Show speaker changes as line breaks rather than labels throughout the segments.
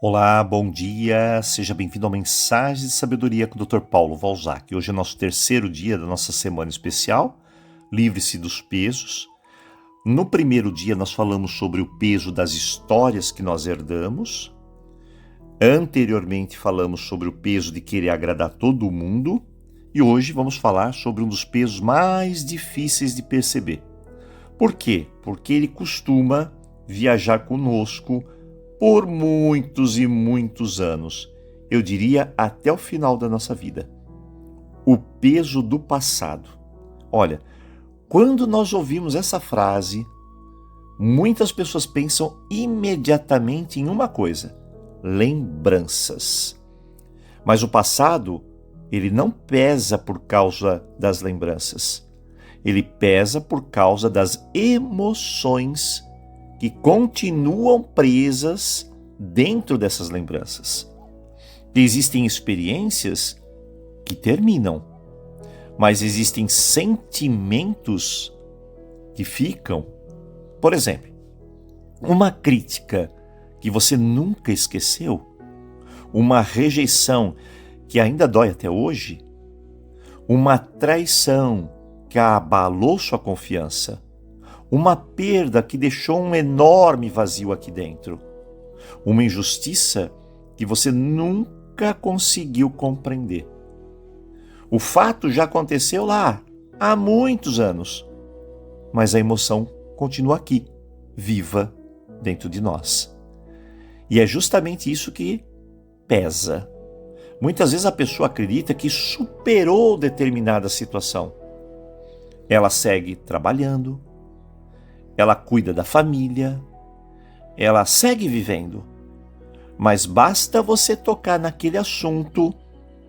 Olá, bom dia, seja bem-vindo ao Mensagem de Sabedoria com o Dr. Paulo Valzac. Hoje é nosso terceiro dia da nossa semana especial, Livre-se dos Pesos. No primeiro dia nós falamos sobre o peso das histórias que nós herdamos. Anteriormente falamos sobre o peso de querer agradar todo mundo. E hoje vamos falar sobre um dos pesos mais difíceis de perceber. Por quê? Porque ele costuma viajar conosco por muitos e muitos anos, eu diria até o final da nossa vida. O peso do passado. Olha, quando nós ouvimos essa frase, muitas pessoas pensam imediatamente em uma coisa: lembranças. Mas o passado, ele não pesa por causa das lembranças. Ele pesa por causa das emoções que continuam presas dentro dessas lembranças. Existem experiências que terminam, mas existem sentimentos que ficam. Por exemplo, uma crítica que você nunca esqueceu, uma rejeição que ainda dói até hoje, uma traição que abalou sua confiança, uma perda que deixou um enorme vazio aqui dentro. Uma injustiça que você nunca conseguiu compreender. O fato já aconteceu lá há muitos anos, mas a emoção continua aqui, viva dentro de nós. E é justamente isso que pesa. Muitas vezes a pessoa acredita que superou determinada situação. Ela segue trabalhando, ela cuida da família, ela segue vivendo. Mas basta você tocar naquele assunto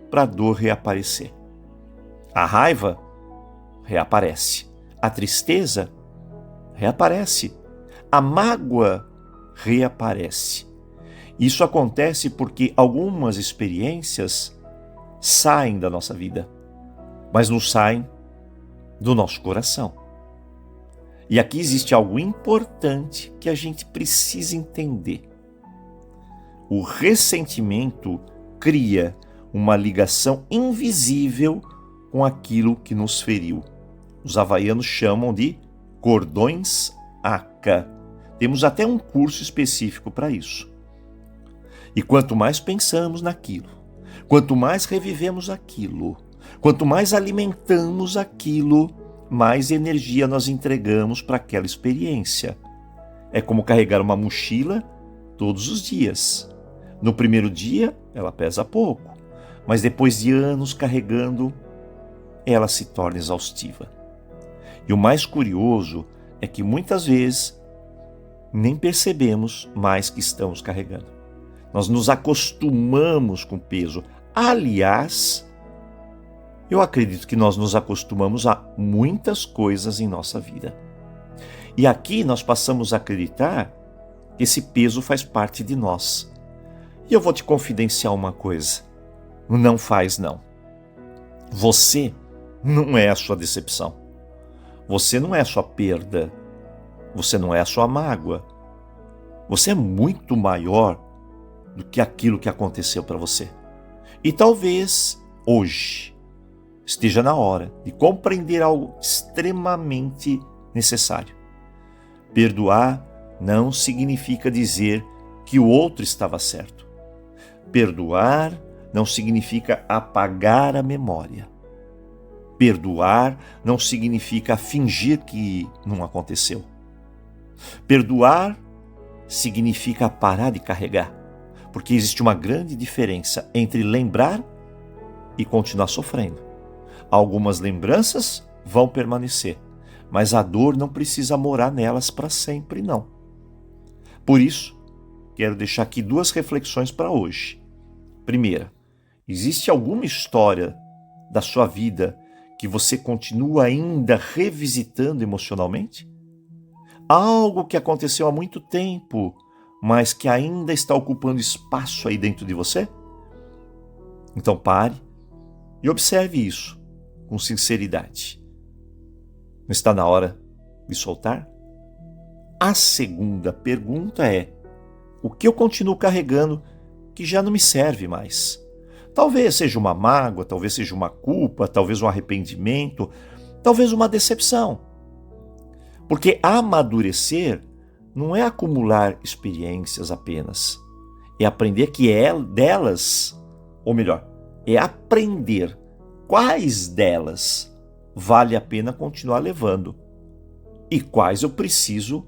para a dor reaparecer. A raiva reaparece. A tristeza reaparece. A mágoa reaparece. Isso acontece porque algumas experiências saem da nossa vida, mas não saem do nosso coração. E aqui existe algo importante que a gente precisa entender. O ressentimento cria uma ligação invisível com aquilo que nos feriu. Os havaianos chamam de cordões ACA. Temos até um curso específico para isso. E quanto mais pensamos naquilo, quanto mais revivemos aquilo, quanto mais alimentamos aquilo, mais energia nós entregamos para aquela experiência. É como carregar uma mochila todos os dias. No primeiro dia, ela pesa pouco, mas depois de anos carregando, ela se torna exaustiva. E o mais curioso é que muitas vezes nem percebemos mais que estamos carregando. Nós nos acostumamos com o peso. Aliás, eu acredito que nós nos acostumamos a muitas coisas em nossa vida. E aqui nós passamos a acreditar que esse peso faz parte de nós. E eu vou te confidenciar uma coisa. Não faz, não. Você não é a sua decepção. Você não é a sua perda. Você não é a sua mágoa. Você é muito maior do que aquilo que aconteceu para você. E talvez hoje esteja na hora de compreender algo extremamente necessário. Perdoar não significa dizer que o outro estava certo. Perdoar não significa apagar a memória. Perdoar não significa fingir que não aconteceu. Perdoar significa parar de carregar, porque existe uma grande diferença entre lembrar e continuar sofrendo. Algumas lembranças vão permanecer, mas a dor não precisa morar nelas para sempre, não. Por isso, quero deixar aqui duas reflexões para hoje. Primeira, existe alguma história da sua vida que você continua ainda revisitando emocionalmente? Algo que aconteceu há muito tempo, mas que ainda está ocupando espaço aí dentro de você? Então pare e observe isso com sinceridade. Não está na hora de soltar? A segunda pergunta é: o que eu continuo carregando que já não me serve mais. Talvez seja uma mágoa, talvez seja uma culpa, talvez um arrependimento, talvez uma decepção. Porque amadurecer não é acumular experiências apenas, é aprender que delas, ou melhor, é aprender quais delas vale a pena continuar levando e quais eu preciso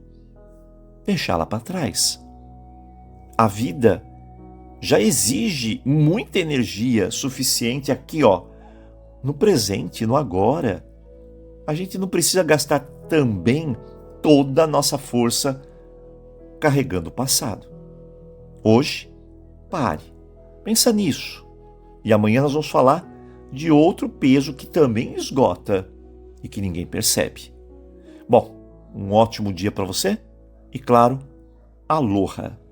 deixá-la para trás. A vida já exige muita energia suficiente aqui, no presente, no agora. A gente não precisa gastar também toda a nossa força carregando o passado. Hoje, pare, pensa nisso. E amanhã nós vamos falar de outro peso que também esgota e que ninguém percebe. Bom, um ótimo dia para você e, claro, aloha!